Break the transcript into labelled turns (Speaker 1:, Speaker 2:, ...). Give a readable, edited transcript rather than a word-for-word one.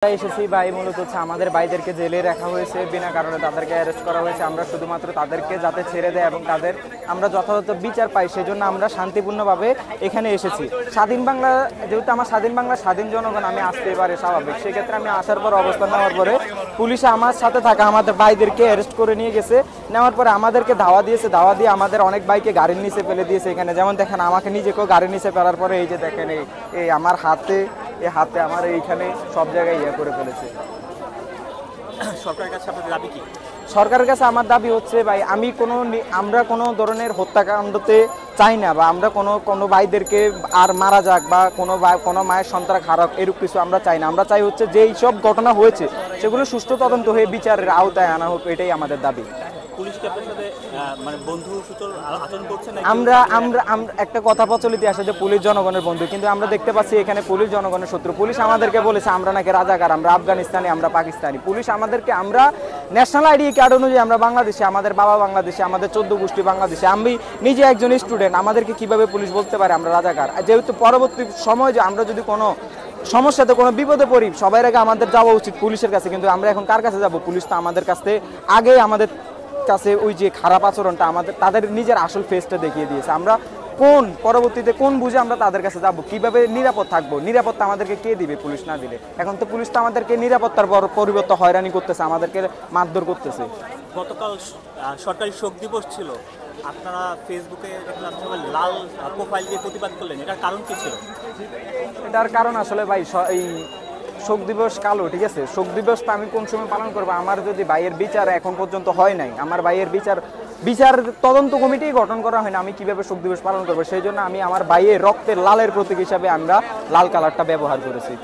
Speaker 1: এসেছি ভাই মূলত হচ্ছে আমাদের ভাইদেরকে জেলে রাখা হয়েছে বিনা কারণে তাদেরকে অ্যারেস্ট করা হয়েছে। আমরা শুধুমাত্র তাদেরকে যাতে ছেড়ে দেয় এবং তাদের আমরা যথাযথ বিচার পাই সেজন্য আমরা শান্তিপূর্ণভাবে এখানে এসেছি। স্বাধীন বাংলা যেহেতু আমার স্বাধীন বাংলা স্বাধীন জনগণ আমি আসতেই পারে স্বাভাবিক, সেক্ষেত্রে আমি আসার পর অবস্থান নেওয়ার পরে পুলিশে আমার সাথে থাকা আমাদের ভাইদেরকে অ্যারেস্ট করে নিয়ে গেছে। নেওয়ার পরে আমাদেরকে ধাওয়া দিয়েছে, ধাওয়া দিয়ে আমাদের অনেক ভাইকে গাড়ির নিচে ফেলে দিয়েছে। এখানে যেমন দেখেন আমাকে নিজেকেও গাড়ির নিচে ফেলার পরে এই যে দেখেন এই আমার হাতে আমার এইখানে সব জায়গায় করে ফেলেছে।
Speaker 2: সরকারের কাছে আপনাদের দাবি কি?
Speaker 1: সরকারের কাছে আমার দাবি হচ্ছে ভাই আমরা কোনো ধরনের হত্যাকাণ্ডতে চাই না, বা আমরা কোনো ভাইদেরকে আর মারা যাক বা কোনো মায়ের সন্তান হারাক এরূপ কিছু আমরা চাই না। আমরা চাই হচ্ছে যে এইসব ঘটনা হয়েছে সেগুলো সুষ্ঠু তদন্ত হয়ে বিচারের আওতায় আনা হোক, এটাই আমাদের দাবি।
Speaker 2: পুলিশকে আপনার সাথে মানে বন্ধু সূচল আচরণ করছে না?
Speaker 1: আমরা একটা কথা প্রচলিত আছে যে পুলিশ জনগণের বন্ধু, কিন্তু আমরা দেখতে পাচ্ছি এখানে পুলিশ জনগণের শত্রু। পুলিশ আমাদেরকে বলেছে আমরা নাকি রাজাকার, আমরা আফগানিস্তানি, আমরা পাকিস্তানি। পুলিশ আমাদেরকে আমরা ন্যাশনাল আইডি কার্ড অনুযায়ী আমরা বাংলাদেশে, আমাদের বাবা বাংলাদেশে, আমাদের 14 গোষ্ঠী বাংলাদেশে। আমি নিজে একজন স্টুডেন্ট, আমাদেরকে কিভাবে পুলিশ বলতে পারে আমরা রাজাকার? যেহেতু পরবর্তী সময় যে আমরা যদি কোনো সমস্যাতে কোনো বিপদে পড়ি সবার আগে আমাদের যাওয়া উচিত পুলিশের কাছে, কিন্তু আমরা এখন কার কাছে যাব? পুলিশ তো আমাদের কাছে আগে আমাদের কাছে ওই যে খারাপ আচরণটা তাদের নিজের আসল ফেসটা দেখিয়ে দিয়েছে। আমরা পরবর্তীতে কোন বুঝে আমরা তাদের কাছে যাব? কিভাবে নিরাপদ থাকবো? নিরাপত্তা আমাদেরকে কে দিবে পুলিশ না দিলে? এখন তো পুলিশ তো আমাদেরকে নিরাপত্তার পরিবর্তে হয়রানি করতেছে, আমাদেরকে মারধর করতেছে।
Speaker 2: গতকাল সরকারি শোক দিবস ছিল, আপনারা ফেসবুকে দেখলাম সবাই লাল প্রোফাইল দিয়ে প্রতিবাদ করলেন, এটার কারণ কি ছিল?
Speaker 1: এটার কারণ আসলে ভাই এই শোক দিবস কালো, ঠিক আছে, শোক দিবসটা আমি কোন সময় পালন করবো? আমার যদি ভাইয়ের বিচার এখন পর্যন্ত হয় নাই, আমার ভাইয়ের বিচার তদন্ত কমিটি গঠন করা হয় না, আমি কিভাবে শোক দিবস পালন করবো? সেই জন্য আমি আমার ভাইয়ের রক্তের লালের প্রতীক হিসাবে আমরা লাল কালারটা ব্যবহার করেছি।